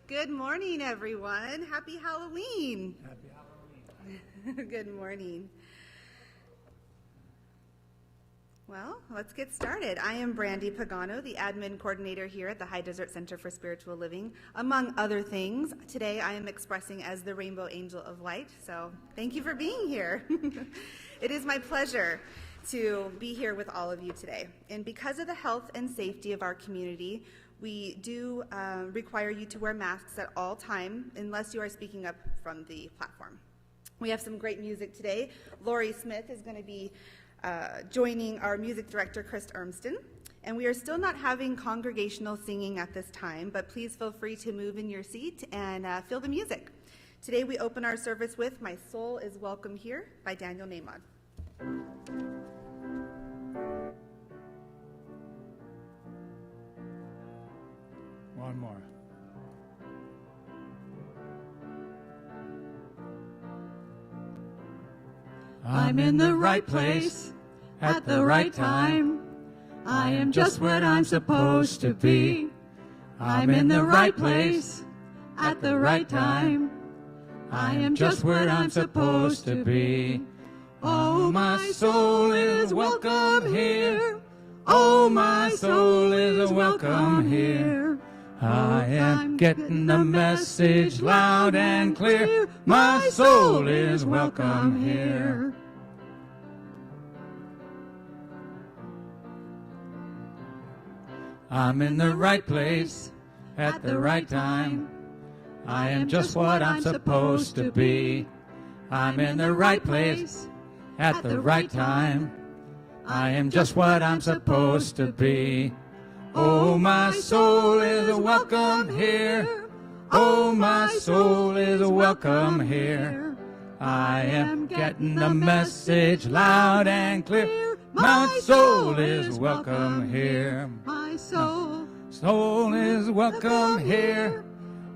Good morning, everyone. Happy Halloween. Happy Halloween. Good morning. Well, let's get started. I am Brandy Pagano, the admin coordinator here at the High Desert Center for Spiritual Living. Among other things, today I am expressing as the Rainbow Angel of Light, so thank you for being here. It is my pleasure to be here with all of you today. And because of the health and safety of our community, we do require you to wear masks at all time unless you are speaking up from the platform. We have some great music today. Lori Smith is going to be joining our music director, Chris Urmston. And we are still not having congregational singing at this time, but please feel free to move in your seat and feel the music. Today we open our service with My Soul is Welcome Here by Daniel Nahmod. One more. I'm in the right place at the right time. I am just what I'm supposed to be. I'm in the right place at the right time. I am just what I'm supposed to be. Oh, my soul is welcome here. Oh, my soul is welcome here. I am getting the message loud and clear. My soul is welcome here. I'm in the right place at the right time. I am just what I'm supposed to be. I'm in the right place at the right time. I am just what I'm supposed to be. Oh, my soul is welcome here. Oh, my soul is welcome here. I am getting the message loud and clear. My soul is welcome here. My soul is welcome here.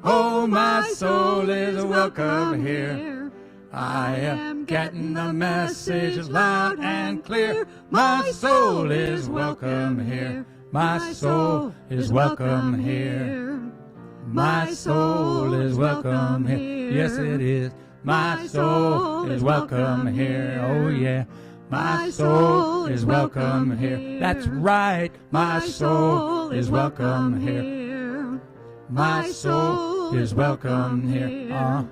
Oh, my soul is welcome here. I am getting the message loud and clear. My soul is welcome here. My soul is welcome here. My soul is welcome here. Yes, it is. My soul is welcome here. Oh, yeah. My soul is welcome here. That's right. My soul is welcome here. My soul is welcome here.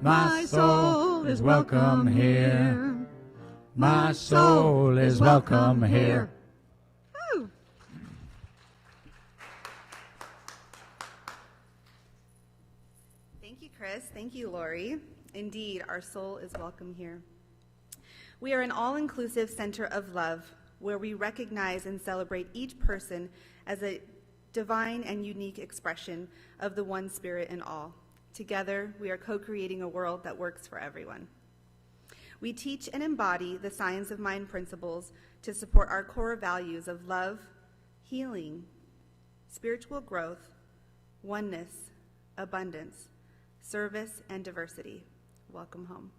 My soul is welcome here. My soul is welcome here. Chris. Thank you, Lori. Indeed, our soul is welcome here. We are an all-inclusive center of love where we recognize and celebrate each person as a divine and unique expression of the one spirit in all. Together, we are co-creating a world that works for everyone. We teach and embody the science of mind principles to support our core values of love, healing, spiritual growth, oneness, abundance, service, and diversity. Welcome home.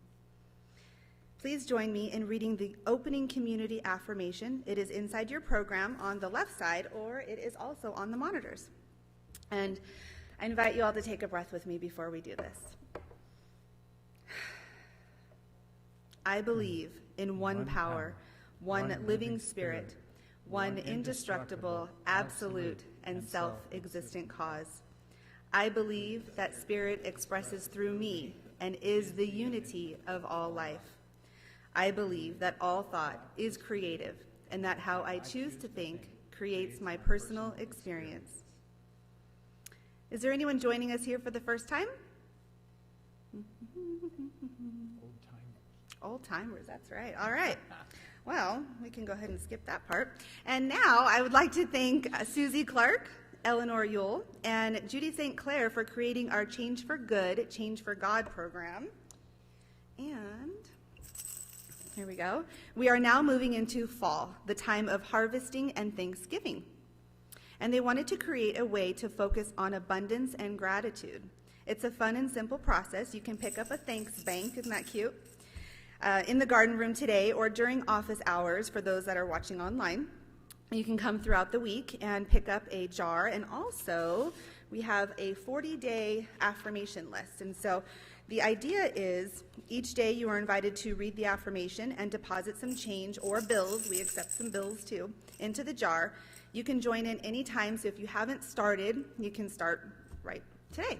Please join me in reading the opening community affirmation. It is inside your program on the left side, or it is also on the monitors. And I invite you all to take a breath with me before we do this. I believe in one power, one living spirit, one indestructible, absolute, and self-existent cause. I believe that spirit expresses through me and is the unity of all life. I believe that all thought is creative and that how I choose to think creates my personal experience. Is there anyone joining us here for the first time? Old timers, that's right. All right. Well, we can go ahead and skip that part. And now I would like to thank Susie Clark, Eleanor Yule, and Judy St. Clair for creating our Change for Good, Change for God program. And here we go. We are now moving into fall, the time of harvesting and Thanksgiving. And they wanted to create a way to focus on abundance and gratitude. It's a fun and simple process. You can pick up a thanks bank, isn't that cute? In the garden room today or during office hours for those that are watching online. You can come throughout the week and pick up a jar and also we have a 40-day affirmation list. And so the idea is each day you are invited to read the affirmation and deposit some change or bills, we accept some bills too, into the jar. You can join in anytime, so if you haven't started, you can start right today.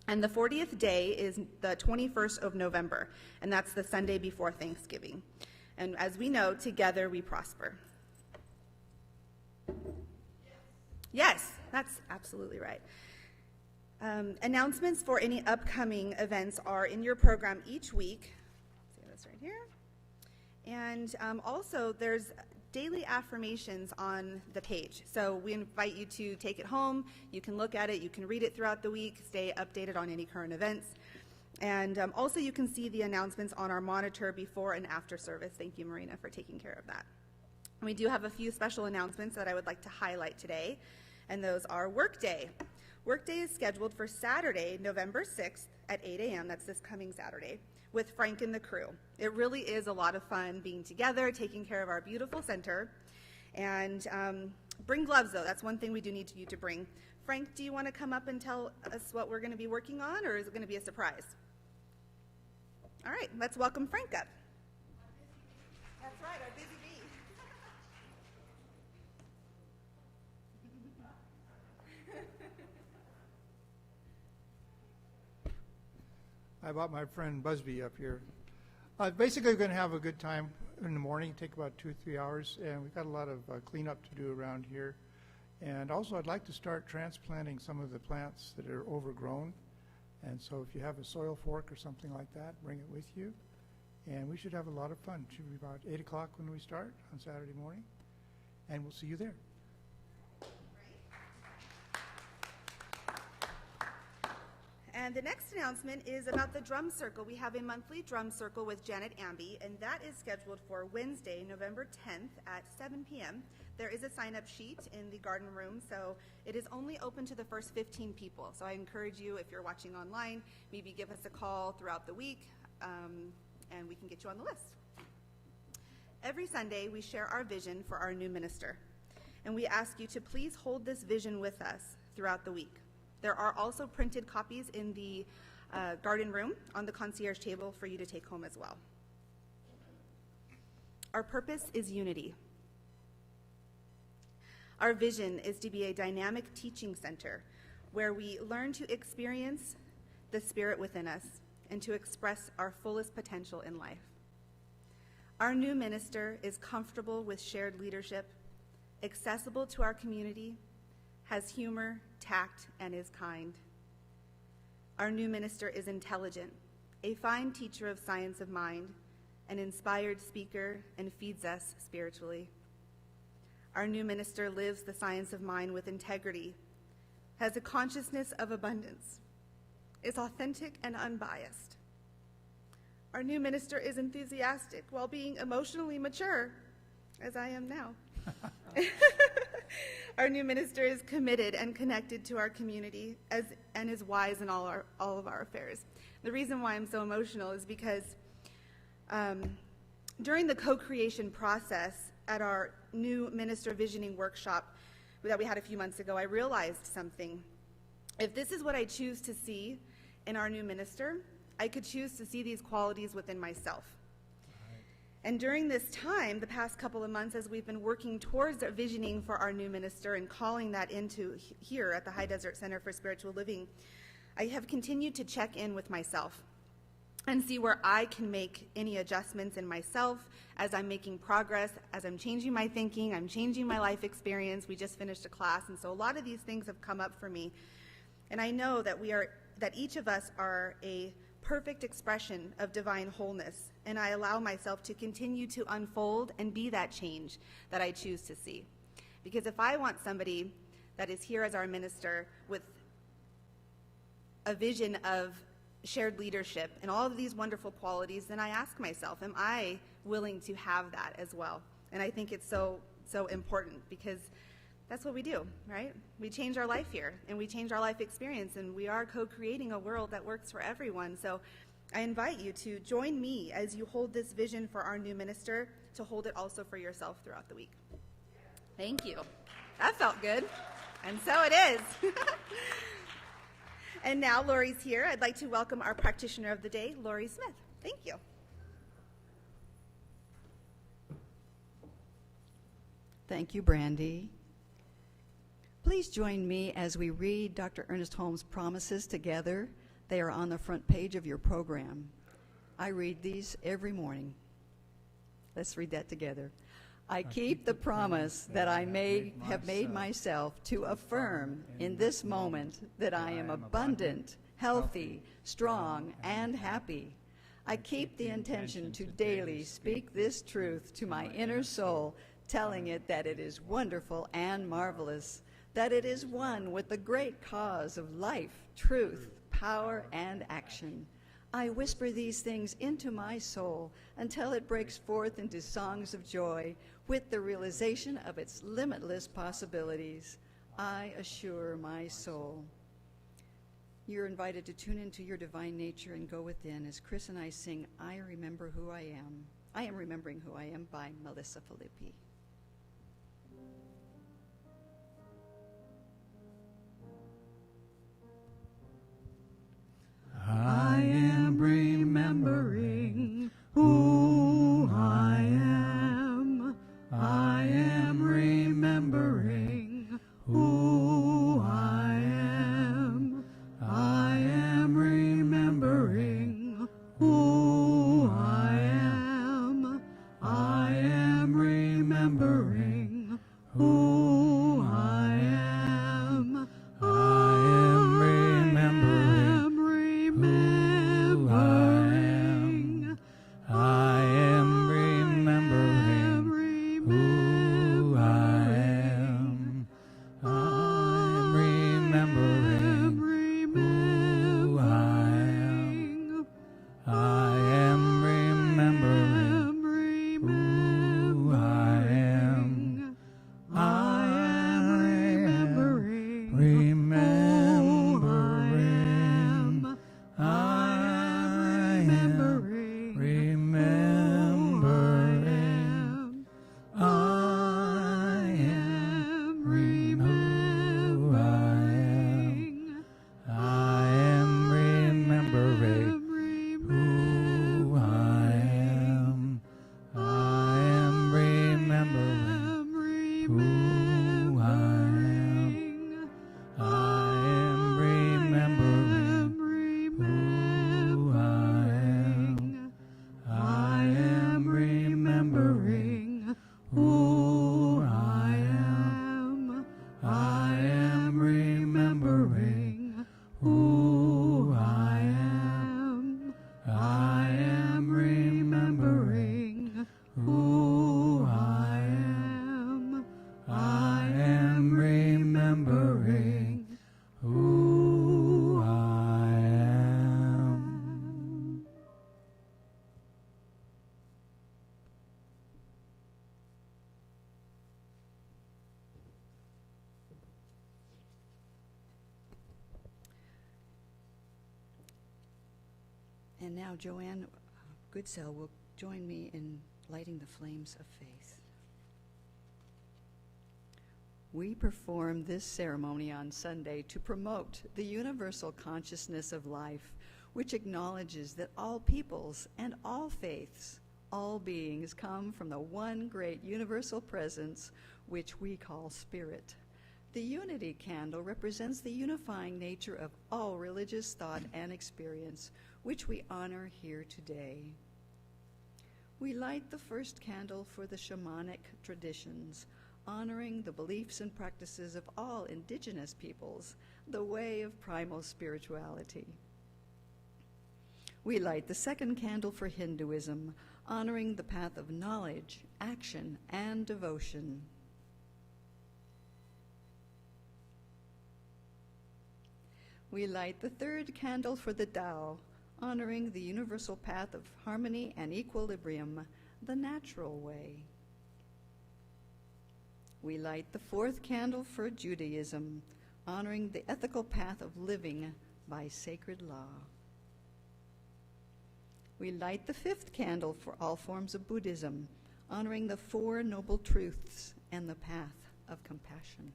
And the 40th day is the 21st of November, and that's the Sunday before Thanksgiving. And as we know, together we prosper. Yes, that's absolutely right. Announcements for any upcoming events are in your program each week. See this right here. And also, there's daily affirmations on the page. So we invite you to take it home. You can look at it. You can read it throughout the week, stay updated on any current events. And also, you can see the announcements on our monitor before and after service. Thank you, Marina, for taking care of that. And we do have a few special announcements that I would like to highlight today, and those are Workday. Workday is scheduled for Saturday, November 6th at 8 a.m. That's this coming Saturday, with Frank and the crew. It really is a lot of fun being together, taking care of our beautiful center. And bring gloves, though. That's one thing we do need you to bring. Frank, do you want to come up and tell us what we're going to be working on, or is it going to be a surprise? All right, let's welcome Frank up. That's right, our busy bee. I brought my friend Busby up here. Basically, we're going to have a good time in the morning, take about 2-3 hours, and we've got a lot of cleanup to do around here. And also, I'd like to start transplanting some of the plants that are overgrown. And so if you have a soil fork or something like that, bring it with you. And we should have a lot of fun. It should be about 8 o'clock when we start on Saturday morning, and we'll see you there. And the next announcement is about the drum circle. We have a monthly drum circle with Janet Amby, and that is scheduled for Wednesday, November 10th at 7 p.m. There is a sign-up sheet in the garden room, so it is only open to the first 15 people. So I encourage you, if you're watching online, maybe give us a call throughout the week, and we can get you on the list. Every Sunday, we share our vision for our new minister, and we ask you to please hold this vision with us throughout the week. There are also printed copies in the garden room on the concierge table for you to take home as well. Our purpose is unity. Our vision is to be a dynamic teaching center where we learn to experience the Spirit within us and to express our fullest potential in life. Our new minister is comfortable with shared leadership, accessible to our community, has humor, tact, and is kind. Our new minister is intelligent, a fine teacher of science of mind, an inspired speaker, and feeds us spiritually. Our new minister lives the science of mind with integrity, has a consciousness of abundance, is authentic and unbiased. Our new minister is enthusiastic while being emotionally mature, as I am now. Our new minister is committed and connected to our community and is wise in all of our affairs. The reason why I'm so emotional is because during the co-creation process at our new minister visioning workshop that we had a few months ago, I realized something. If this is what I choose to see in our new minister, I could choose to see these qualities within myself. And during this time, the past couple of months, as we've been working towards visioning for our new minister and calling that into here at the High Desert Center for Spiritual Living, I have continued to check in with myself and see where I can make any adjustments in myself as I'm making progress, as I'm changing my thinking, I'm changing my life experience. We just finished a class, and so a lot of these things have come up for me. And I know that that each of us are a perfect expression of divine wholeness, and I allow myself to continue to unfold and be that change that I choose to see. Because if I want somebody that is here as our minister with a vision of shared leadership and all of these wonderful qualities, then I ask myself, am I willing to have that as well? And I think it's so important, because that's what we do, right? We change our life here, and we change our life experience, and we are co-creating a world that works for everyone. So I invite you to join me as you hold this vision for our new minister, to hold it also for yourself throughout the week. Thank you. That felt good. And so it is. And now Lori's here. I'd like to welcome our practitioner of the day, Lori Smith. Thank you. Thank you, Brandy. Please join me as we read Dr. Ernest Holmes' promises together. They are on the front page of your program. I read these every morning. Let's read that together. I keep the promise that I may have made myself to affirm in this moment that I am abundant, healthy, strong, and happy. I keep the intention to daily speak this truth to my inner soul, telling it that it is wonderful and marvelous, that it is one with the great cause of life, truth, power, and action. I whisper these things into my soul until it breaks forth into songs of joy with the realization of its limitless possibilities. I assure my soul. You're invited to tune into your divine nature and go within as Chris and I sing I Remember Who I Am. I Am Remembering Who I Am by Melissa Filippi. I am remembering who I am. I am remembering who I am. I am remembering who I am. I am remembering who I am. I am remembering who I am. I am remembering who I am. I'm remembering who I am. I am remembering who I am. I am remembering I am remembering. I am remembering who I am. I am remembering who I am. I am remembering who I am. I am remembering who I am. I am remembering who I am. I am remembering who I am. I am remembering who I am. I am remembering who I am. And now Joanne Goodsell will join me in lighting the flames of faith. We perform this ceremony on Sunday to promote the universal consciousness of life, which acknowledges that all peoples and all faiths, all beings come from the one great universal presence, which we call Spirit. The Unity Candle represents the unifying nature of all religious thought and experience, which we honor here today. We light the first candle for the shamanic traditions, honoring the beliefs and practices of all indigenous peoples, the way of primal spirituality. We light the second candle for Hinduism, honoring the path of knowledge, action, and devotion. We light the third candle for the Tao, honoring the universal path of harmony and equilibrium, the natural way. We light the fourth candle for Judaism, honoring the ethical path of living by sacred law. We light the fifth candle for all forms of Buddhism, honoring the Four Noble Truths and the path of compassion.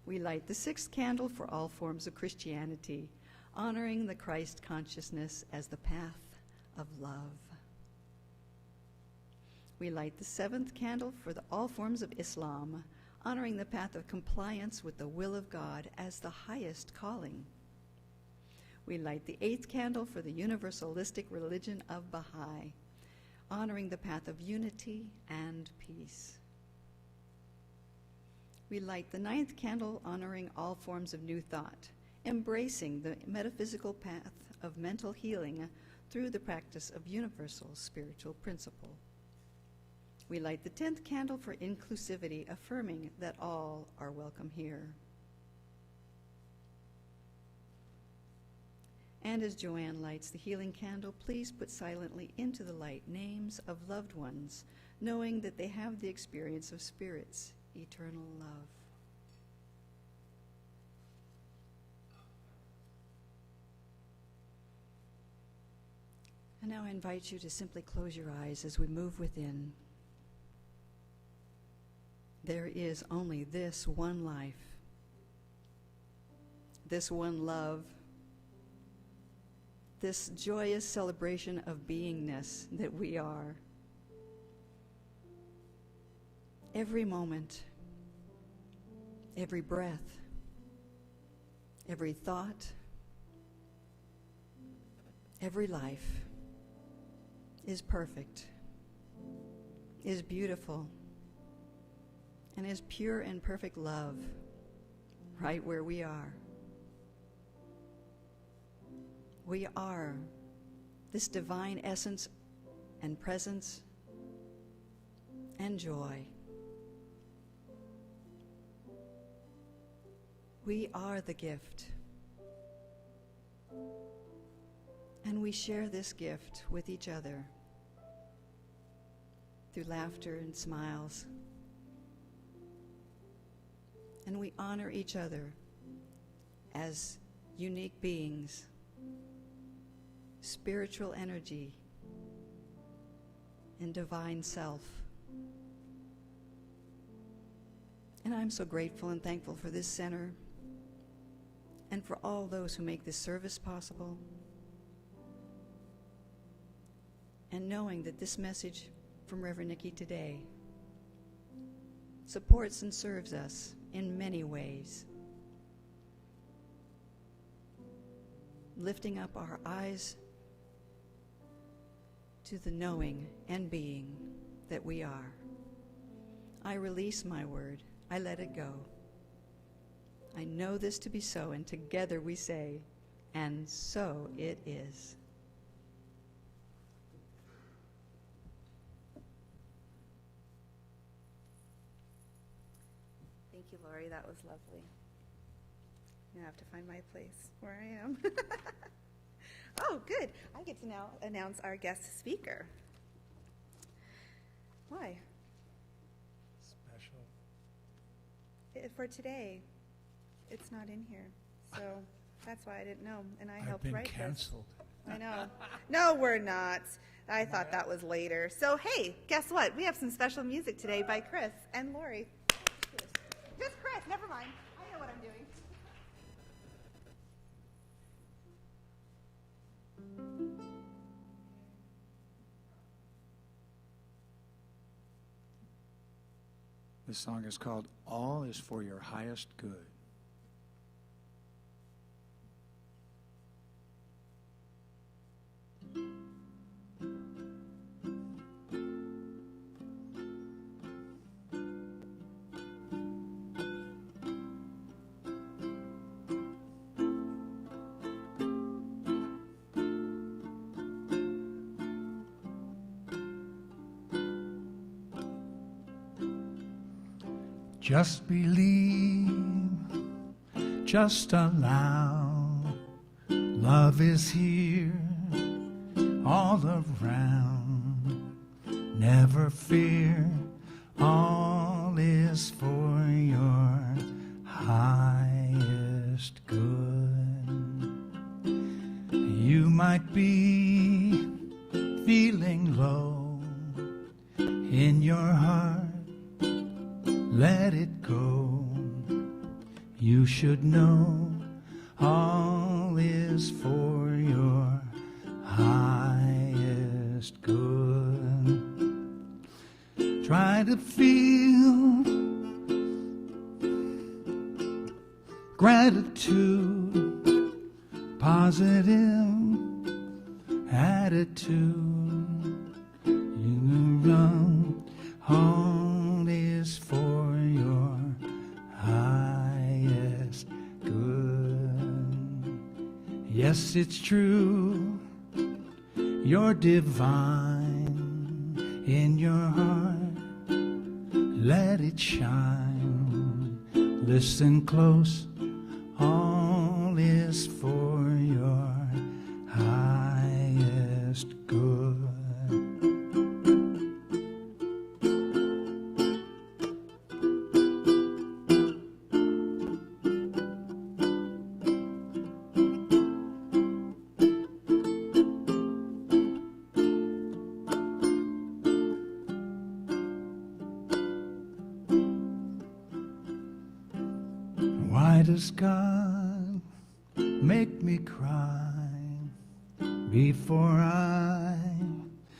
We light the sixth candle for all forms of Christianity, honoring the Christ consciousness as the path of love. We light the seventh candle for all forms of Islam, honoring the path of compliance with the will of God as the highest calling. We light the eighth candle for the universalistic religion of Baha'i, honoring the path of unity and peace. We light the ninth candle honoring all forms of new thought, embracing the metaphysical path of mental healing through the practice of universal spiritual principle. We light the 10th candle for inclusivity, affirming that all are welcome here. And as Joanne lights the healing candle, please put silently into the light names of loved ones, knowing that they have the experience of Spirit's eternal love. And now I invite you to simply close your eyes as we move within. There is only this one life, this one love, this joyous celebration of beingness that we are. Every moment, every breath, every thought, every life is perfect, is beautiful, and is pure and perfect love right where we are. We are this divine essence and presence and joy. We are the gift. And we share this gift with each other through laughter and smiles. And we honor each other as unique beings, spiritual energy, and divine self. And I'm so grateful and thankful for this center and for all those who make this service possible. And knowing that this message from Reverend Nikki today supports and serves us in many ways, lifting up our eyes to the knowing and being that we are. I release my word. I let it go. I know this to be so, and together we say, and so it is. Thank you, Lori. That was lovely. Now I have to find my place where I am. Oh, good. I get to now announce our guest speaker. Why? Special. For today, it's not in here. So that's why I didn't know, and I I've helped been write canceled. this. I know. No, we're not. I thought that was later. So, hey, guess what? We have some special music today by Chris and Lori. Just Chris, never mind. I know what I'm doing. This song is called All Is For Your Highest Good. Just believe, just allow, love is here, all around. Never fear, all is for your highest good. You might be feeling low in your heart. Let it go. You should know all is for your highest good. Try to feel gratitude, positive attitude. You know all is for your highest good. Yes, it's true, you're divine in your heart. Let it shine. Listen close, all is for your highest good. Why does God make me cry before I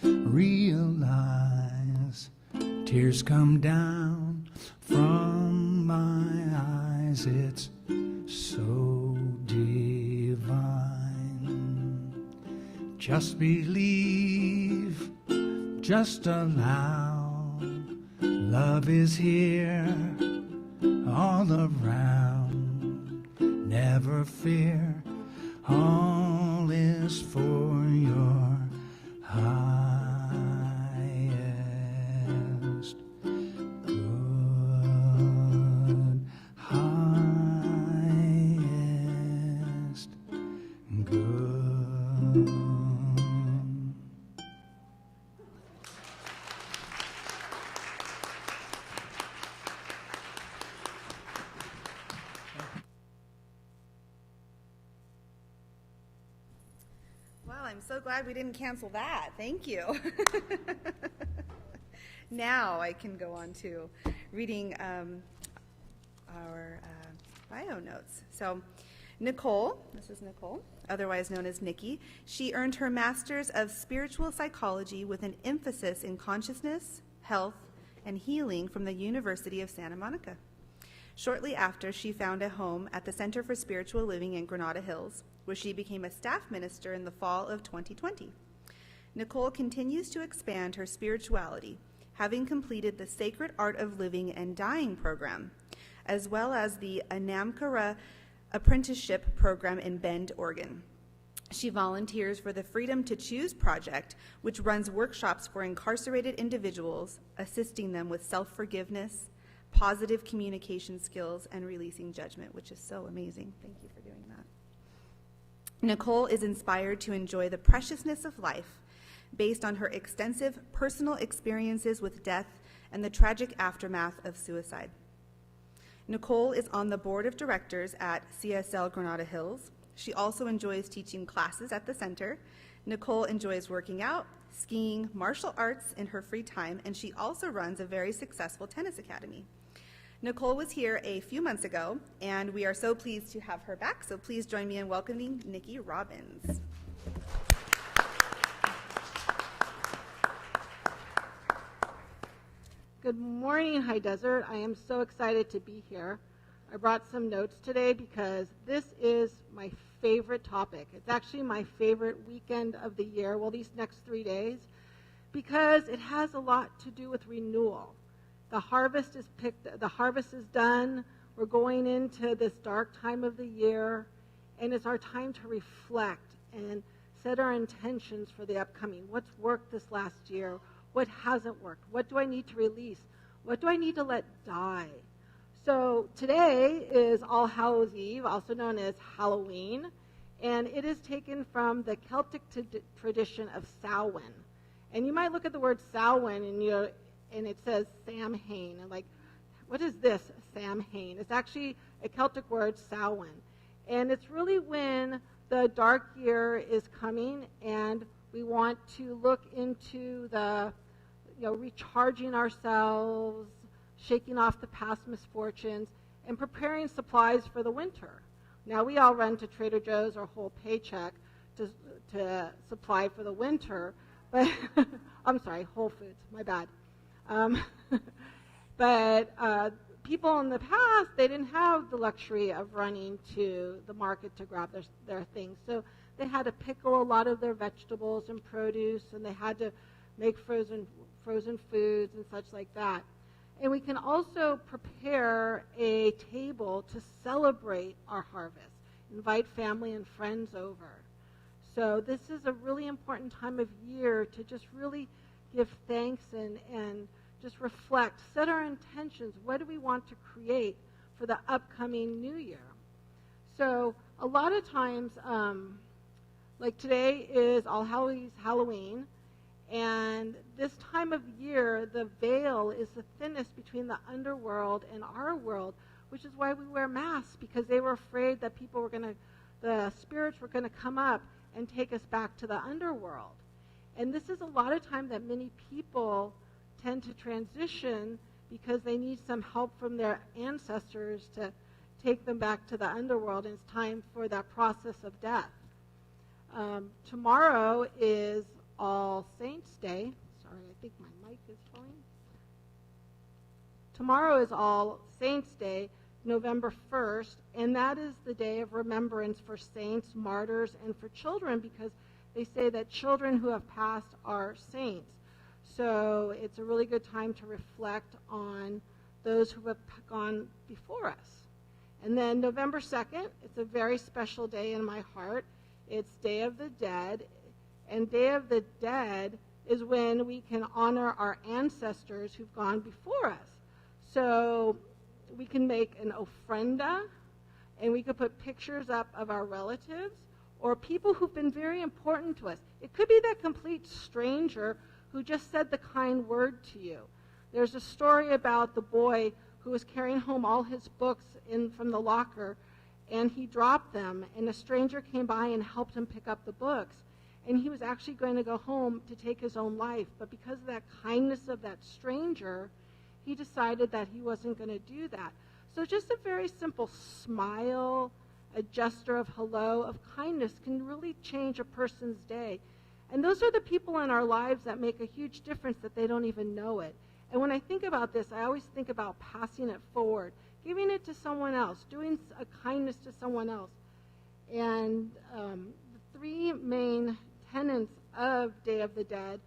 realize tears come down from my eyes? It's so divine. Just believe, just allow. Love is here all around. Never fear, all is for your highest good. Highest good. Well, I'm so glad we didn't cancel that. Thank you. Now I can go on to reading our bio notes. So Nicole, this is Nicole, otherwise known as Nikki. She earned her Master's of Spiritual Psychology with an emphasis in consciousness, health, and healing from the University of Santa Monica. Shortly after, she found a home at the Center for Spiritual Living in Granada Hills, where she became a staff minister in the fall of 2020. Nicole continues to expand her spirituality, having completed the Sacred Art of Living and Dying program, as well as the Anamkara Apprenticeship program in Bend, Oregon. She volunteers for the Freedom to Choose project, which runs workshops for incarcerated individuals, assisting them with self-forgiveness, positive communication skills, and releasing judgment, which is so amazing. Thank you for doing that. Nicole is inspired to enjoy the preciousness of life based on her extensive personal experiences with death and the tragic aftermath of suicide. Nicole is on the board of directors at CSL Granada Hills. She also enjoys teaching classes at the center. Nicole enjoys working out, skiing, martial arts in her free time, and she also runs a very successful tennis academy. Nicole was here a few months ago, and we are so pleased to have her back, so please join me in welcoming Nikki Robbins. Good morning, High Desert. I am so excited to be here. I brought some notes today because this is my favorite topic. It's actually my favorite weekend of the year, well, these next 3 days, because it has a lot to do with renewal. The harvest is done. We're going into this dark time of the year, and it's our time to reflect and set our intentions for the upcoming. What's worked this last year? What hasn't worked? What do I need to release? What do I need to let die? So today is All Hallows Eve, also known as Halloween, and it is taken from the Celtic tradition of Samhain. And you might look at the word Samhain and it says Samhain, and like, what is this, Samhain? It's actually a Celtic word, Samhain. And it's really when the dark year is coming and we want to look into the, recharging ourselves, shaking off the past misfortunes, and preparing supplies for the winter. Now, we all run to Trader Joe's our whole paycheck to supply for the winter, but I'm sorry, Whole Foods, my bad. But people in the past, they didn't have the luxury of running to the market to grab their things. So they had to pickle a lot of their vegetables and produce, and they had to make frozen foods and such like that. And we can also prepare a table to celebrate our harvest, invite family and friends over. So this is a really important time of year to just really give thanks and just reflect, set our intentions. What do we want to create for the upcoming new year? So a lot of times, like today is All Hallows Halloween, and this time of year, the veil is the thinnest between the underworld and our world, which is why we wear masks, because they were afraid that the spirits were going to come up and take us back to the underworld. And this is a lot of time that many people tend to transition because they need some help from their ancestors to take them back to the underworld, and it's time for that process of death. Tomorrow is All Saints' Day. Sorry, I think my mic is falling. Tomorrow is All Saints' Day, November 1st, and that is the day of remembrance for saints, martyrs, and for children, because they say that children who have passed are saints. So it's a really good time to reflect on those who have gone before us. And then November 2nd, it's a very special day in my heart. It's Day of the Dead. And Day of the Dead is when we can honor our ancestors who've gone before us. So we can make an ofrenda, and we could put pictures up of our relatives or people who've been very important to us. It could be that complete stranger who just said the kind word to you. There's a story about the boy who was carrying home all his books from the locker, and he dropped them, and a stranger came by and helped him pick up the books. And he was actually going to go home to take his own life, but because of that kindness of that stranger, he decided that he wasn't going to do that. So just a very simple smile, a gesture of hello, of kindness can really change a person's day. And those are the people in our lives that make a huge difference that they don't even know it. And when I think about this, I always think about passing it forward, giving it to someone else, doing a kindness to someone else. And the three main tenets of Day of the Dead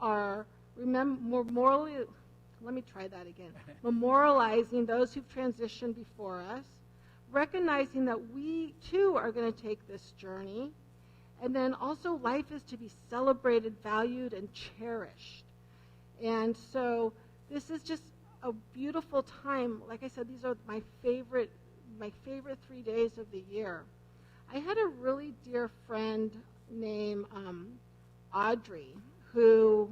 are memorializing those who've transitioned before us, recognizing that we too are going to take this journey, and then also life is to be celebrated, valued, and cherished. And so this is just a beautiful time. Like I said, these are my favorite 3 days of the year. I had a really dear friend named Audrey, who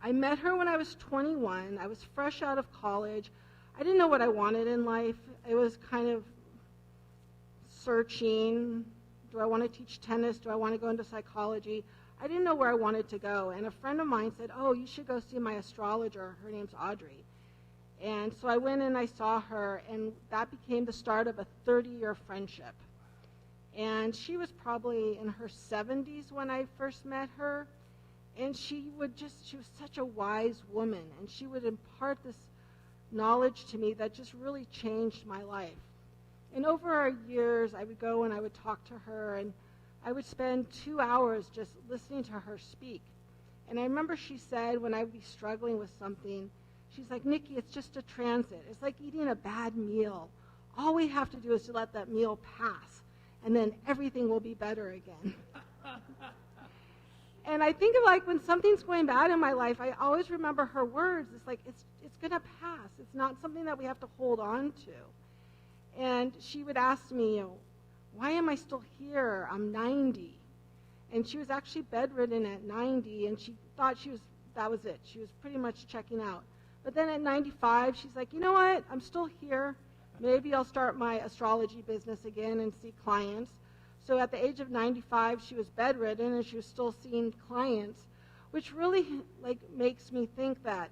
I met her when I was 21. I was fresh out of college. I didn't know what I wanted in life. I was kind of searching. Do I want to teach tennis? Do I want to go into psychology? I didn't know where I wanted to go. And a friend of mine said, oh, you should go see my astrologer. Her name's Audrey. And so I went and I saw her, and that became the start of a 30-year friendship. And she was probably in her 70s when I first met her. And she was such a wise woman. And she would impart this knowledge to me that just really changed my life. And over our years, I would go and I would talk to her, and I would spend 2 hours just listening to her speak. And I remember she said when I would be struggling with something, she's like, Nikki, it's just a transit. It's like eating a bad meal. All we have to do is to let that meal pass, and then everything will be better again. And I think of like when something's going bad in my life, I always remember her words. It's like, it's going to pass. It's not something that we have to hold on to. And she would ask me, why am I still here? I'm 90. And she was actually bedridden at 90, and she thought that was it. She was pretty much checking out. But then at 95, she's like, you know what? I'm still here. Maybe I'll start my astrology business again and see clients. So at the age of 95, she was bedridden, and she was still seeing clients, which really makes me think that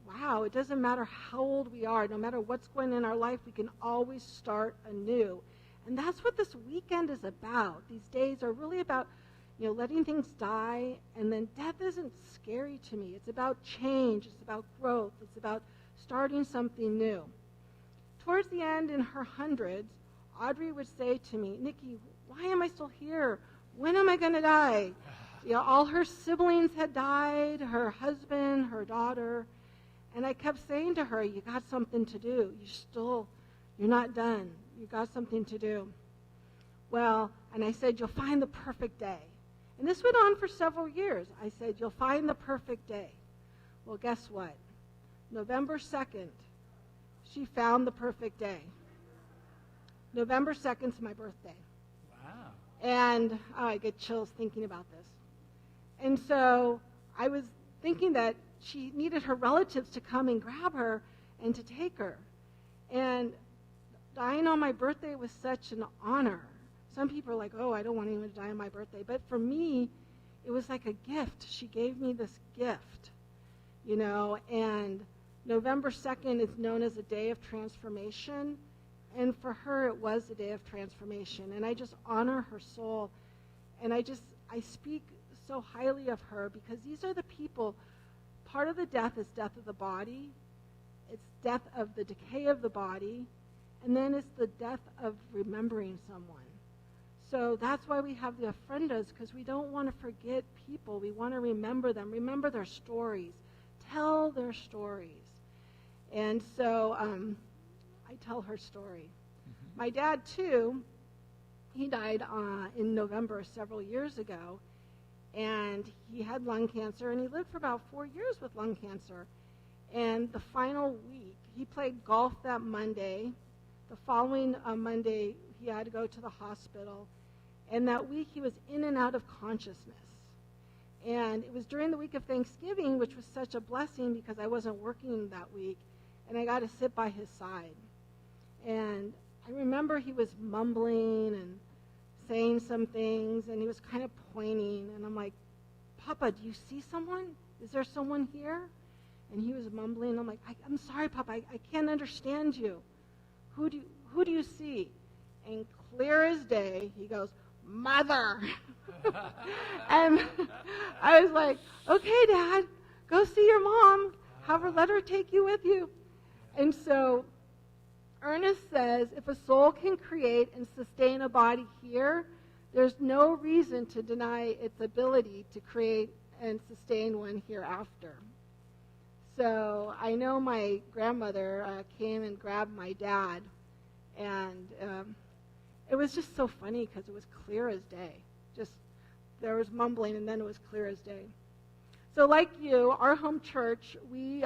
wow, it doesn't matter how old we are, no matter what's going on in our life, we can always start anew. And that's what this weekend is about. These days are really about, letting things die, and then death isn't scary to me. It's about change. It's about growth. It's about starting something new. Towards the end, in her hundreds, Audrey would say to me, Nikki, why am I still here? When am I going to die? All her siblings had died, her husband, her daughter. And I kept saying to her, you got something to do. You're not done. You got something to do. Well, and I said, you'll find the perfect day. And this went on for several years. I said, you'll find the perfect day. Well, guess what? November 2nd, she found the perfect day. November 2nd is my birthday. Wow. And I get chills thinking about this. And so I was thinking that she needed her relatives to come and grab her and to take her. And dying on my birthday was such an honor. Some people are like, oh, I don't want anyone to die on my birthday. But for me, it was like a gift. She gave me this gift, and November 2nd is known as a day of transformation. And for her, it was a day of transformation. And I just honor her soul. And I speak so highly of her because these are the people. Part of the death is death of the body. It's death of the decay of the body. And then it's the death of remembering someone. So that's why we have the ofrendas, because we don't want to forget people. We want to remember them, remember their stories, tell their stories. And so I tell her story. Mm-hmm. My dad, too, he died in November several years ago, and he had lung cancer, and he lived for about 4 years with lung cancer. And the final week, he played golf that Monday. The following Monday, he had to go to the hospital. And that week, he was in and out of consciousness. And it was during the week of Thanksgiving, which was such a blessing because I wasn't working that week, and I got to sit by his side. And I remember he was mumbling and saying some things, and he was kind of pointing. And I'm like, Papa, do you see someone? Is there someone here? And he was mumbling. I'm like, I'm sorry, Papa, I can't understand you. Who do you see? And clear as day, he goes, Mother. And I was like, okay, Dad, go see your mom. Have her, let her take you with you. And so Ernest says, if a soul can create and sustain a body here, there's no reason to deny its ability to create and sustain one hereafter. So I know my grandmother came and grabbed my dad, and it was just so funny because it was clear as day. Just there was mumbling, and then it was clear as day. So like you, our home church, we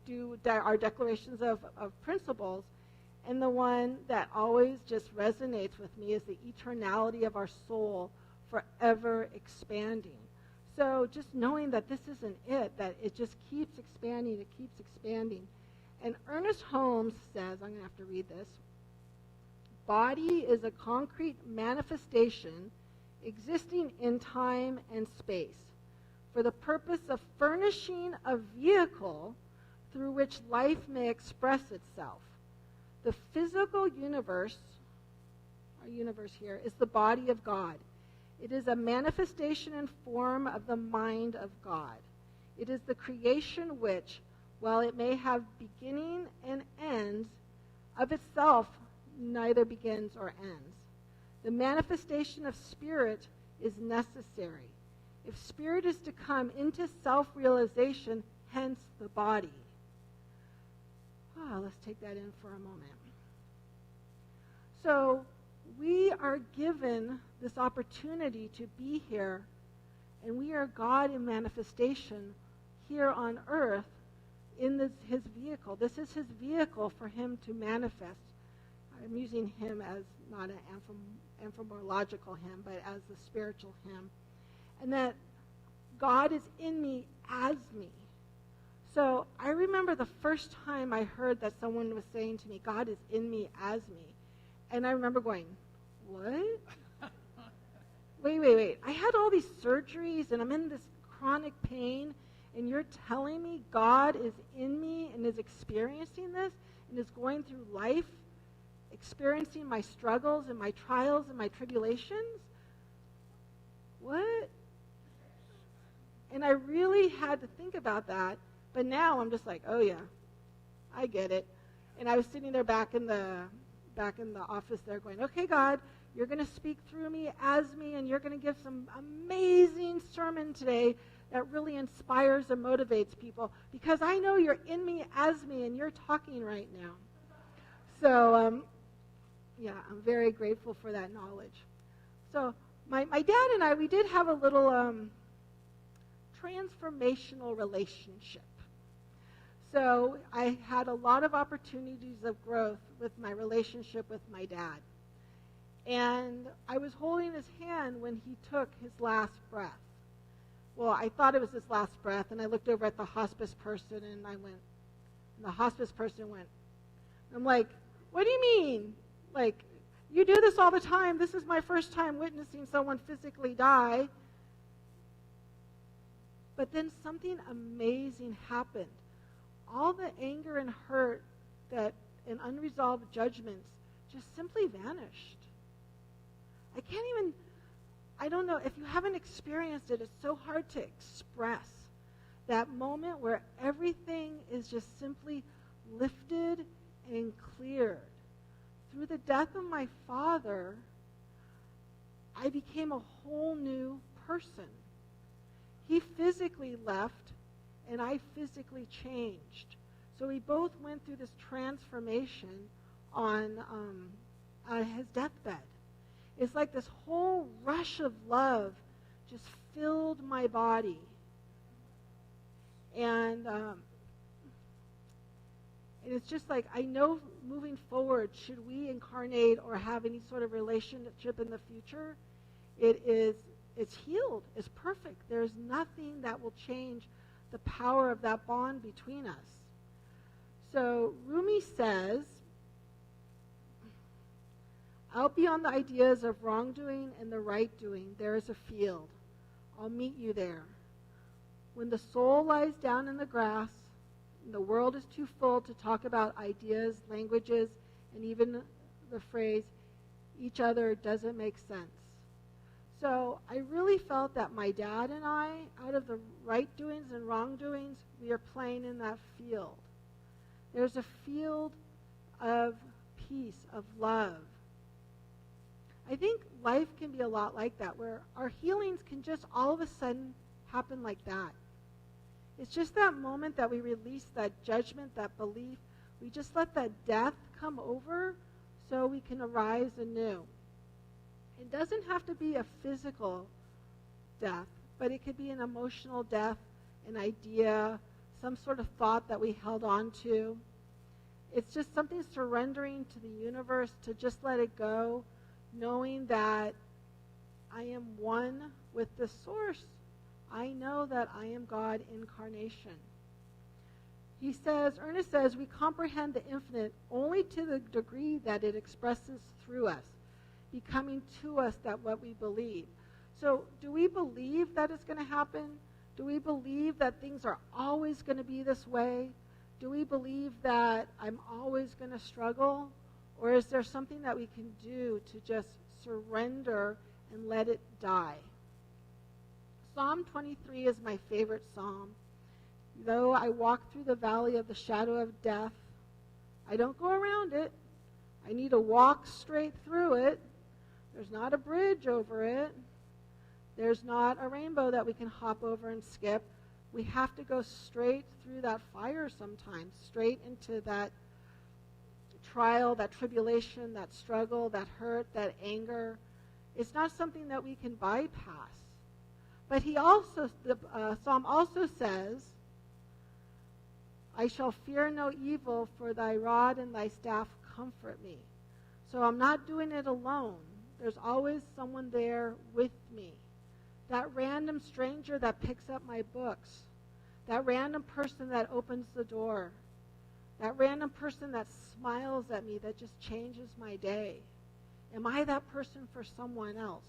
do our declarations of principles, and the one that always just resonates with me is the eternality of our soul forever expanding. So just knowing that this isn't it, that it just keeps expanding, it keeps expanding. And Ernest Holmes says, I'm going to have to read this, body is a concrete manifestation existing in time and space for the purpose of furnishing a vehicle through which life may express itself. The physical universe, our universe here, is the body of God. It is a manifestation and form of the mind of God. It is the creation which, while it may have beginning and ends, of itself neither begins or ends. The manifestation of spirit is necessary. If spirit is to come into self-realization, hence the body. Let's take that in for a moment. So we are given this opportunity to be here, and we are God in manifestation here on earth in his vehicle. This is his vehicle for him to manifest. I'm using him as not an anthropological him, but as the spiritual him. And that God is in me as me. So I remember the first time I heard that someone was saying to me, God is in me as me. And I remember going, what? Wait. I had all these surgeries, and I'm in this chronic pain, and you're telling me God is in me and is experiencing this and is going through life, experiencing my struggles and my trials and my tribulations? What? And I really had to think about that, but now I'm just like, oh yeah, I get it. And I was sitting there back in the office there going, okay, God, you're going to speak through me, as me, and you're going to give some amazing sermon today that really inspires and motivates people, because I know you're in me, as me, and you're talking right now. So, yeah, I'm very grateful for that knowledge. So my dad and I, we did have a little transformational relationship. So I had a lot of opportunities of growth with my relationship with my dad. And I was holding his hand when he took his last breath. Well, I thought it was his last breath, and I looked over at the hospice person, and the hospice person went. I'm like, what do you mean? Like, you do this all the time. This is my first time witnessing someone physically die. But then something amazing happened. All the anger and hurt and unresolved judgments just simply vanished. I don't know, if you haven't experienced it, it's so hard to express that moment where everything is just simply lifted and cleared. Through the death of my father, I became a whole new person. He physically left, and I physically changed. So we both went through this transformation on his deathbed. It's like this whole rush of love just filled my body. And it's just like, I know moving forward, should we incarnate or have any sort of relationship in the future, it's healed, it's perfect. There's nothing that will change the power of that bond between us. So Rumi says, out beyond the ideas of wrongdoing and the right doing, there is a field. I'll meet you there. When the soul lies down in the grass, and the world is too full to talk about ideas, languages, and even the phrase, each other doesn't make sense. So I really felt that my dad and I, out of the right doings and wrongdoings, we are playing in that field. There's a field of peace, of love. I think life can be a lot like that, where our healings can just all of a sudden happen like that. It's just that moment that we release that judgment, that belief. We just let that death come over so we can arise anew. It doesn't have to be a physical death, but it could be an emotional death, an idea, some sort of thought that we held on to. It's just something surrendering to the universe to just let it go, knowing that I am one with the source. I know that I am God incarnation. Ernest says, we comprehend the infinite only to the degree that it expresses through us, becoming to us that what we believe. So do we believe that it's going to happen? Do we believe that things are always going to be this way? Do we believe that I'm always going to struggle? Or is there something that we can do to just surrender and let it die? Psalm 23 is my favorite psalm. Though I walk through the valley of the shadow of death, I don't go around it. I need to walk straight through it. There's not a bridge over it. There's not a rainbow that we can hop over and skip. We have to go straight through that fire sometimes, straight into that trial, that tribulation, that struggle, that hurt, that anger. It's not something that we can bypass. But the psalm also says, I shall fear no evil, for thy rod and thy staff comfort me. So I'm not doing it alone. There's always someone there with me. That random stranger that picks up my books. That random person that opens the door. That random person that smiles at me, that just changes my day. Am I that person for someone else?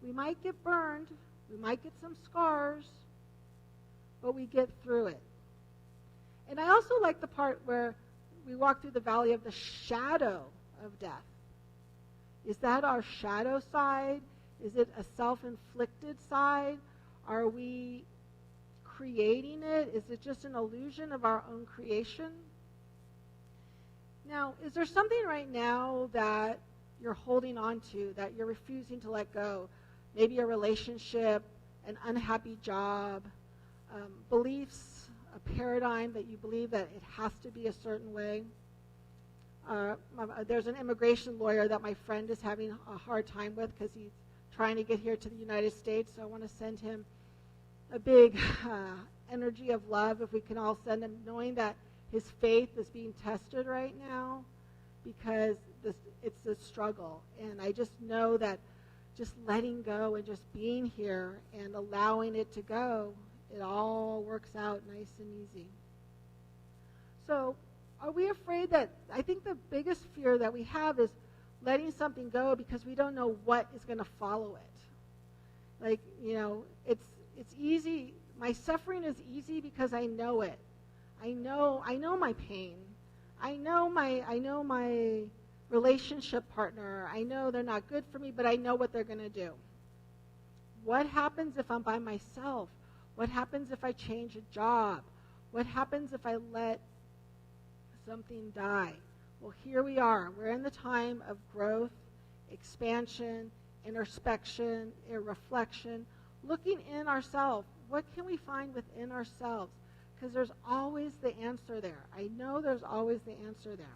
We might get burned. We might get some scars. but we get through it. And I also like the part where we walk through the valley of the shadow of death. Is that our shadow side? Is it a self-inflicted side? Are we creating it? Is it just an illusion of our own creation? Now, is there something right now that you're holding on to, that you're refusing to let go? Maybe a relationship, an unhappy job, beliefs, a paradigm that you believe that it has to be a certain way. There's an immigration lawyer that my friend is having a hard time with because he's trying to get here to the United States, so I want to send him a big energy of love, if we can all send him, knowing that his faith is being tested right now because it's a struggle. And I just know that just letting go and just being here and allowing it to go, it all works out nice and easy. So are we afraid that, I think the biggest fear that we have is letting something go because we don't know what is going to follow it. Like, it's easy. My suffering is easy because I know it. I know my pain. I know my relationship partner. I know they're not good for me, but I know what they're going to do. What happens if I'm by myself? What happens if I change a job? What happens if I let something die? Well, here we are. We're in the time of growth, expansion, introspection, reflection, looking in ourselves. What can we find within ourselves? Because there's always the answer there. I know there's always the answer there.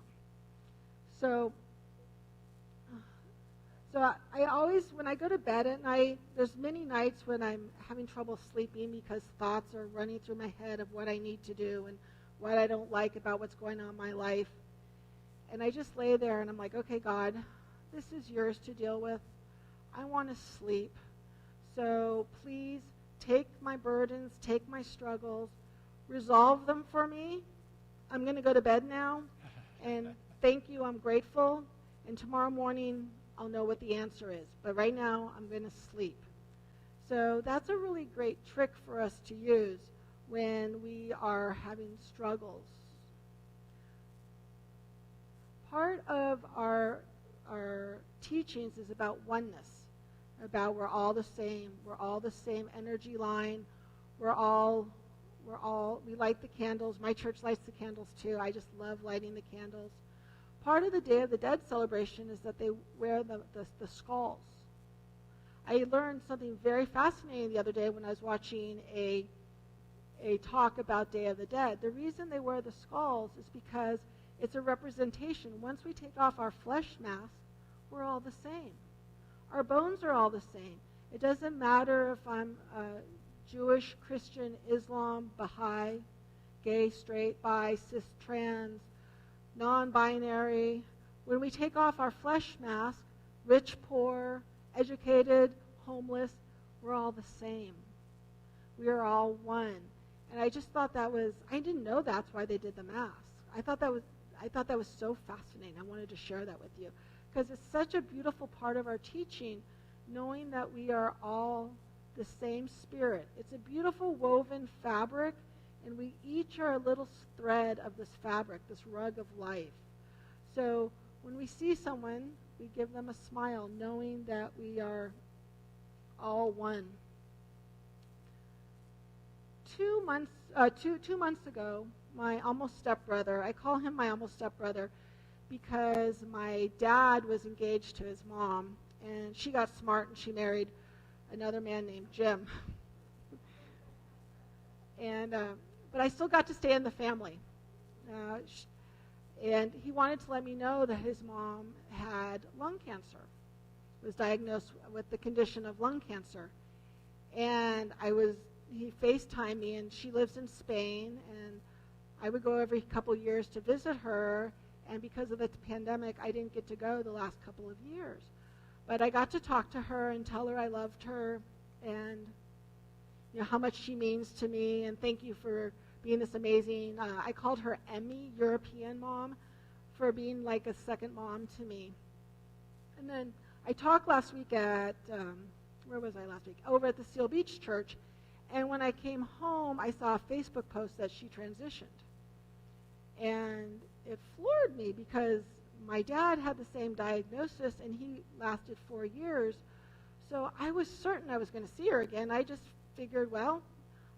So I always, when I go to bed at night, there's many nights when I'm having trouble sleeping because thoughts are running through my head of what I need to do and what I don't like about what's going on in my life. And I just lay there and I'm like, okay, God, this is yours to deal with. I want to sleep. So please take my burdens, take my struggles, resolve them for me. I'm going to go to bed now. And thank you, I'm grateful. And tomorrow morning, I'll know what the answer is. But right now, I'm going to sleep. So that's a really great trick for us to use when we are having struggles. Part of our teachings is about oneness, about we're all the same. We're all the same energy line. We light the candles. My church lights the candles too. I just love lighting the candles. Part of the Day of the Dead celebration is that they wear the skulls. I learned something very fascinating the other day when I was watching a talk about Day of the Dead. The reason they wear the skulls is because it's a representation. Once we take off our flesh mask, we're all the same. Our bones are all the same. It doesn't matter if I'm Jewish, Christian, Islam, Baha'i, gay, straight, bi, cis, trans, non-binary. When we take off our flesh mask, rich, poor, educated, homeless, we're all the same. We are all one. And I just thought that was, I didn't know that's why they did the mask. I thought that was so fascinating. I wanted to share that with you because it's such a beautiful part of our teaching, knowing that we are all the same spirit. It's a beautiful woven fabric, and we each are a little thread of this fabric, this rug of life. So when we see someone, we give them a smile, knowing that we are all one. 2 months ago, my almost stepbrother, I call him my almost stepbrother because my dad was engaged to his mom, and she got smart and she married another man named Jim. But I still got to stay in the family. And he wanted to let me know that his mom had lung cancer, was diagnosed with the condition of lung cancer. And he FaceTimed me, and she lives in Spain, and I would go every couple years to visit her, and because of the pandemic, I didn't get to go the last couple of years. But I got to talk to her and tell her I loved her and how much she means to me, and thank you for being this amazing, I called her Emmy, European mom, for being like a second mom to me. And then I talked last week at, where was I last week? Over at the Seal Beach Church, And when I came home, I saw a Facebook post that she transitioned. And it floored me because my dad had the same diagnosis and he lasted 4 years. So I was certain I was going to see her again. I just figured, well,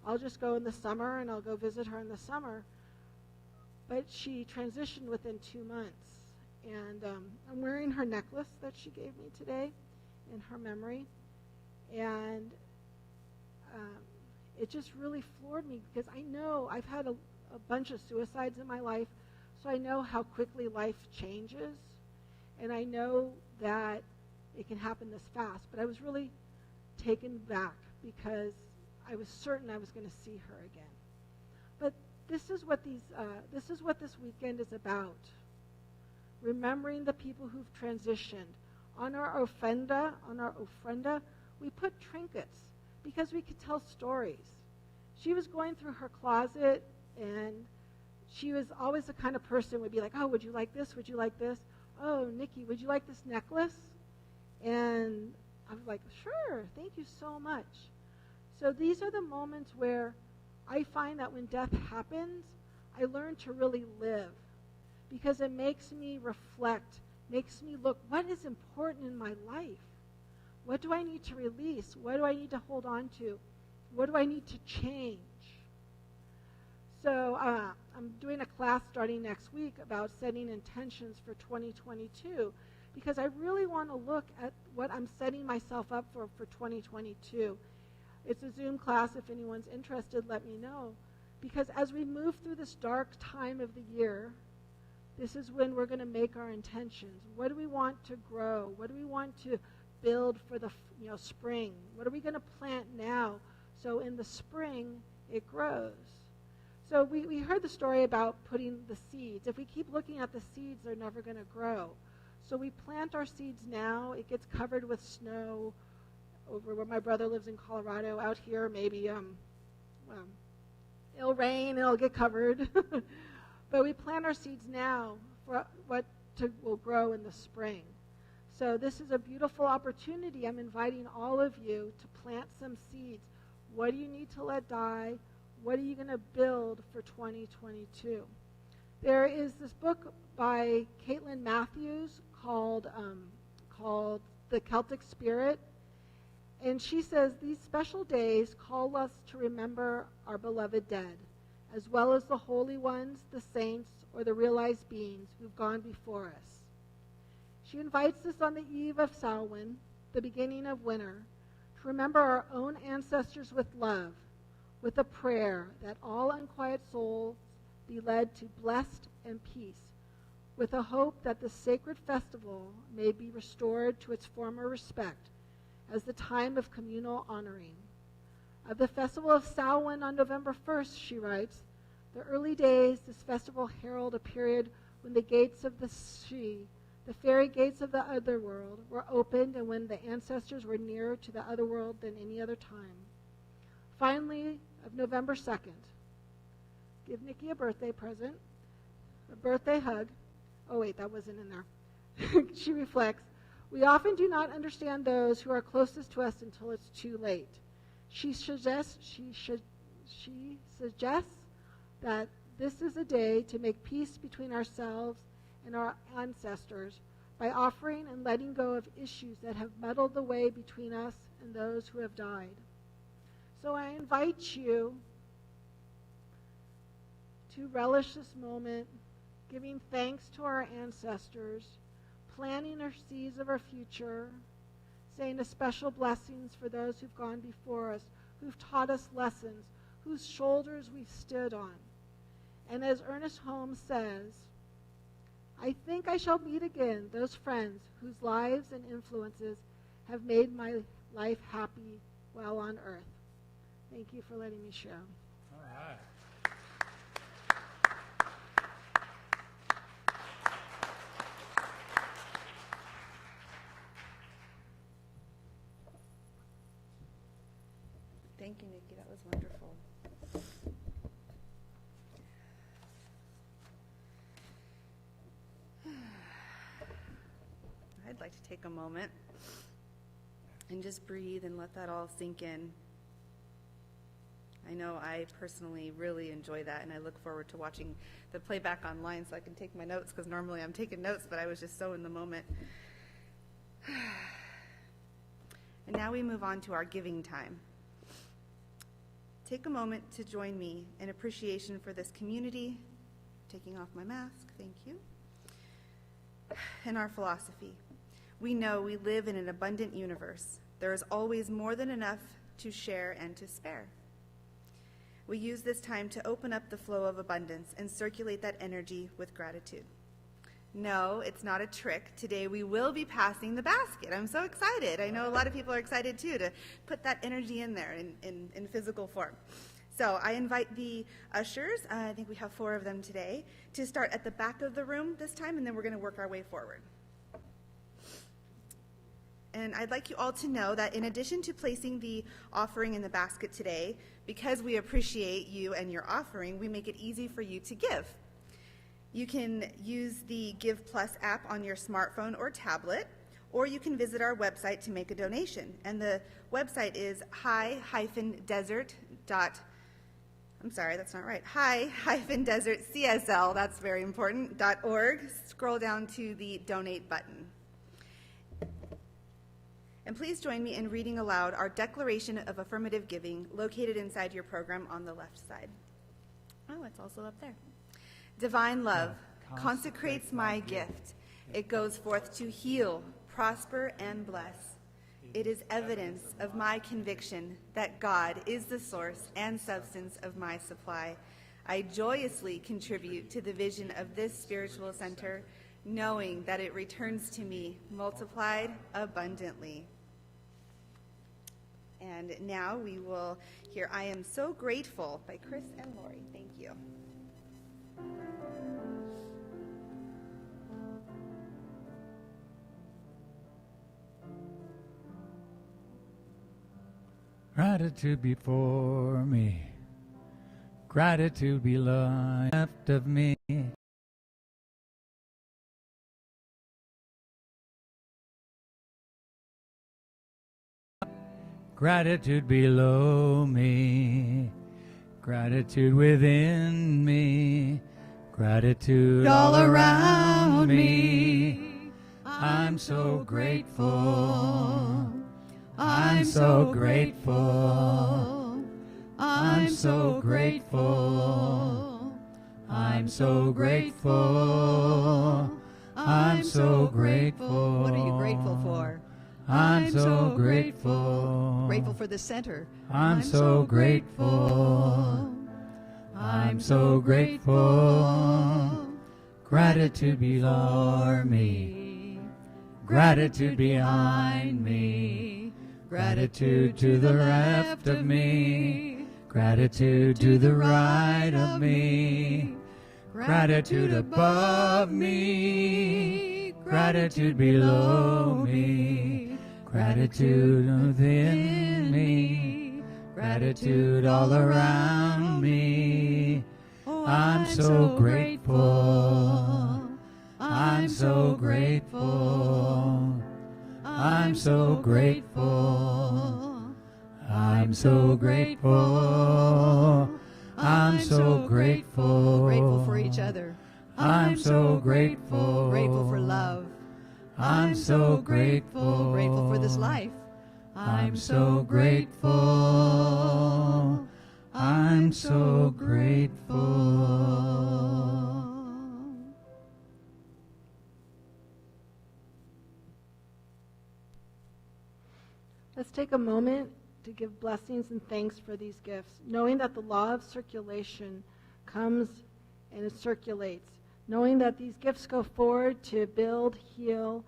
I'll just go in the summer and I'll go visit her in the summer. But she transitioned within 2 months. And I'm wearing her necklace that she gave me today in her memory. And it just really floored me because I know I've had a bunch of suicides in my life, so I know how quickly life changes. And I know that it can happen this fast. But I was really taken back because I was certain I was going to see her again. But this is what this weekend is about. Remembering the people who've transitioned. On our ofrenda, we put trinkets because we could tell stories. She was going through her closet, and she was always the kind of person who would be like, oh, would you like this? Would you like this? Oh, Nikki, would you like this necklace? And I was like, sure, thank you so much. So these are the moments where I find that when death happens, I learn to really live because it makes me reflect, makes me look, what is important in my life? What do I need to release? What do I need to hold on to? What do I need to change? So I'm doing a class starting next week about setting intentions for 2022 because I really want to look at what I'm setting myself up for 2022. It's a Zoom class. If anyone's interested, let me know. Because as we move through this dark time of the year, this is when we're going to make our intentions. What do we want to grow? What do we want to build for the spring? What are we going to plant now so in the spring it grows? So we heard the story about putting the seeds. If we keep looking at the seeds, they're never going to grow. So we plant our seeds now. It gets covered with snow over where my brother lives in Colorado. Out here, maybe it'll rain, it'll get covered. But we plant our seeds now for what will grow in the spring. So this is a beautiful opportunity. I'm inviting all of you to plant some seeds. What do you need to let die? What are you going to build for 2022? There is this book by Caitlin Matthews called The Celtic Spirit. And she says, these special days call us to remember our beloved dead, as well as the holy ones, the saints, or the realized beings who've gone before us. She invites us on the eve of Samhain, the beginning of winter, to remember our own ancestors with love, with a prayer that all unquiet souls be led to blessed and peace, with a hope that the sacred festival may be restored to its former respect as the time of communal honoring. Of the festival of Samhain on November 1st, she writes, the early days, this festival herald a period when the gates of the fairy gates of the otherworld, were opened and when the ancestors were nearer to the otherworld than any other time. Finally, of November 2nd, give Nikki a birthday present, a birthday hug. Oh, wait, that wasn't in there. She reflects, we often do not understand those who are closest to us until it's too late. She suggests that this is a day to make peace between ourselves and our ancestors by offering and letting go of issues that have muddled the way between us and those who have died. So I invite you to relish this moment, giving thanks to our ancestors, planting our seeds of our future, saying a special blessings for those who've gone before us, who've taught us lessons, whose shoulders we've stood on. And as Ernest Holmes says, I think I shall meet again those friends whose lives and influences have made my life happy while on earth. Thank you for letting me share. All right. Thank you, Nikki. That was wonderful. I'd like to take a moment and just breathe and let that all sink in. I know I personally really enjoy that, and I look forward to watching the playback online so I can take my notes, because normally I'm taking notes, but I was just so in the moment. And now we move on to our giving time. Take a moment to join me in appreciation for this community, taking off my mask, thank you, and our philosophy. We know we live in an abundant universe. There is always more than enough to share and to spare. We use this time to open up the flow of abundance and circulate that energy with gratitude. No, it's not a trick. Today we will be passing the basket. I'm so excited. I know a lot of people are excited too to put that energy in there in physical form. So I invite the ushers, I think we have 4 of them today, to start at the back of the room this time, and then we're going to work our way forward. And I'd like you all to know that in addition to placing the offering in the basket today, because we appreciate you and your offering, we make it easy for you to give. You can use the Give Plus app on your smartphone or tablet, or you can visit our website to make a donation. And the website is hi-desert.CSL, that's very important, .org. Scroll down to the donate button. And please join me in reading aloud our Declaration of Affirmative Giving, located inside your program on the left side. Oh, it's also up there. Divine love consecrates my gift. It goes forth to heal, prosper, and bless. It is evidence of my conviction that God is the source and substance of my supply. I joyously contribute to the vision of this spiritual center, knowing that it returns to me multiplied abundantly. And now we will hear I Am So Grateful by Chris and Lori. Thank you. Gratitude before me, gratitude be left of me. Gratitude below me, gratitude within me, gratitude all around me. I'm so grateful. I'm so grateful. I'm so grateful. I'm so grateful. I'm so grateful. What are you grateful for? I'm so grateful. Grateful for the center. I'm so grateful. I'm so grateful. Gratitude before me. Gratitude behind me. Gratitude to the left of me. Gratitude to the right of me. Gratitude above me. Gratitude below me. Gratitude within me. Gratitude all around me. I'm so grateful. I'm so grateful. I'm so grateful. I'm so grateful. I'm so grateful. Grateful for each other. I'm so grateful. Grateful for love. I'm so grateful. Grateful for this life. I'm so grateful. I'm so grateful. Let's take a moment to give blessings and thanks for these gifts, knowing that the law of circulation comes and it circulates, knowing that these gifts go forward to build, heal,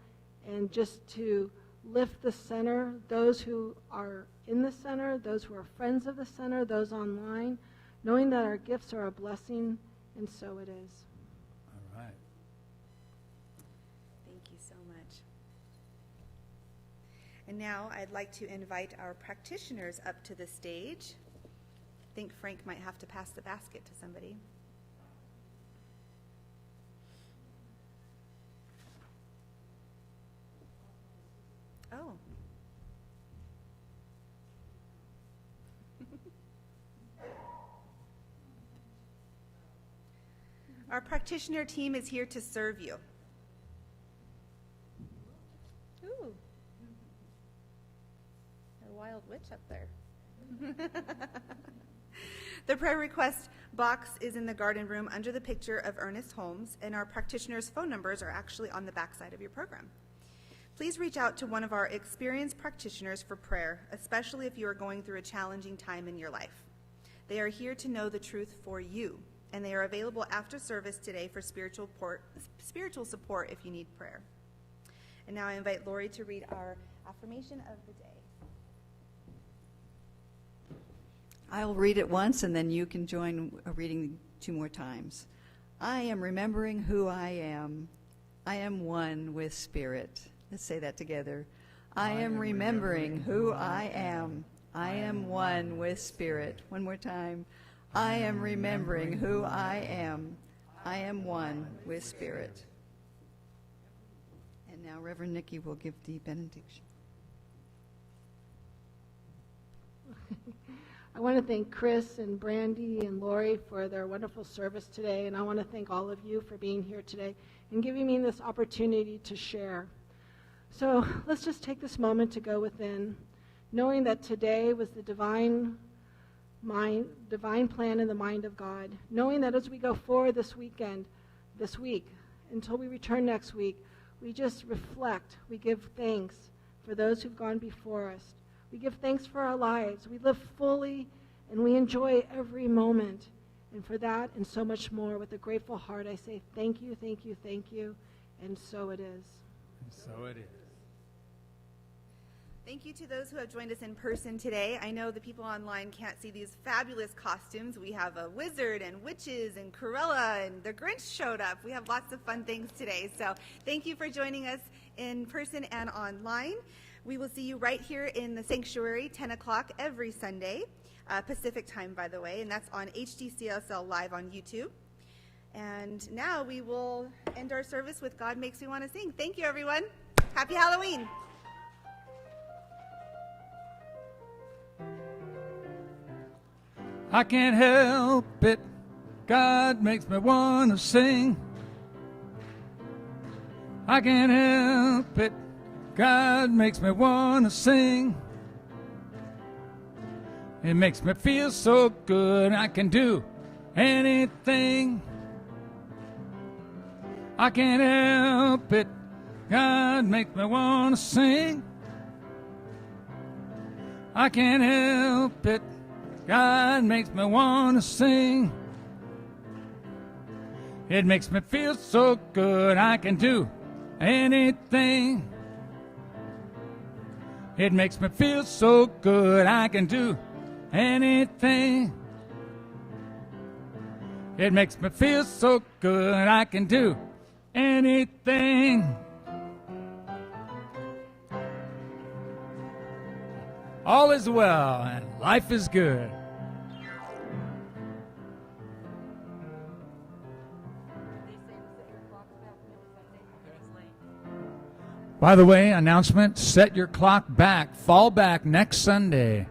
and just to lift the center, those who are in the center, those who are friends of the center, those online, knowing that our gifts are a blessing, and so it is. All right. Thank you so much. And now I'd like to invite our practitioners up to the stage. I think Frank might have to pass the basket to somebody. Oh. Our practitioner team is here to serve you. Ooh. A wild witch up there. The prayer request box is in the garden room under the picture of Ernest Holmes, and our practitioners' phone numbers are actually on the backside of your program. Please reach out to one of our experienced practitioners for prayer, especially if you are going through a challenging time in your life. They are here to know the truth for you, and they are available after service today for spiritual support if you need prayer. And now I invite Lori to read our affirmation of the day. I'll read it once, and then you can join reading 2 more times. I am remembering who I am. I am one with Spirit. Let's say that together. I am remembering who I am. I am one with Spirit. One more time. I am remembering who I am. I am one with Spirit. And now Reverend Nikki will give the benediction. I want to thank Chris and Brandy and Lori for their wonderful service today, and I want to thank all of you for being here today and giving me this opportunity to share. So let's just take this moment to go within, knowing that today was the divine plan in the mind of God, knowing that as we go forward this week, until we return next week, we just reflect, we give thanks for those who've gone before us. We give thanks for our lives. We live fully and we enjoy every moment. And for that and so much more, with a grateful heart, I say thank you, thank you, thank you, and so it is. And so it is. Thank you to those who have joined us in person today. I know the people online can't see these fabulous costumes. We have a wizard and witches and Cruella, and the Grinch showed up. We have lots of fun things today. So thank you for joining us in person and online. We will see you right here in the sanctuary, 10 o'clock every Sunday, Pacific time, by the way, and that's on HDCSL Live on YouTube. And now we will end our service with God Makes Me Want to Sing. Thank you, everyone. Happy Halloween. I can't help it. God makes me want to sing. I can't help it. God makes me want to sing. It makes me feel so good I can do anything. I can't help it. God makes me want to sing. I can't help it. God makes me want to sing. It makes me feel so good I can do anything. It makes me feel so good I can do anything. It makes me feel so good I can do anything. All is well and life is good. By the way, announcement, set your clock back, fall back next Sunday.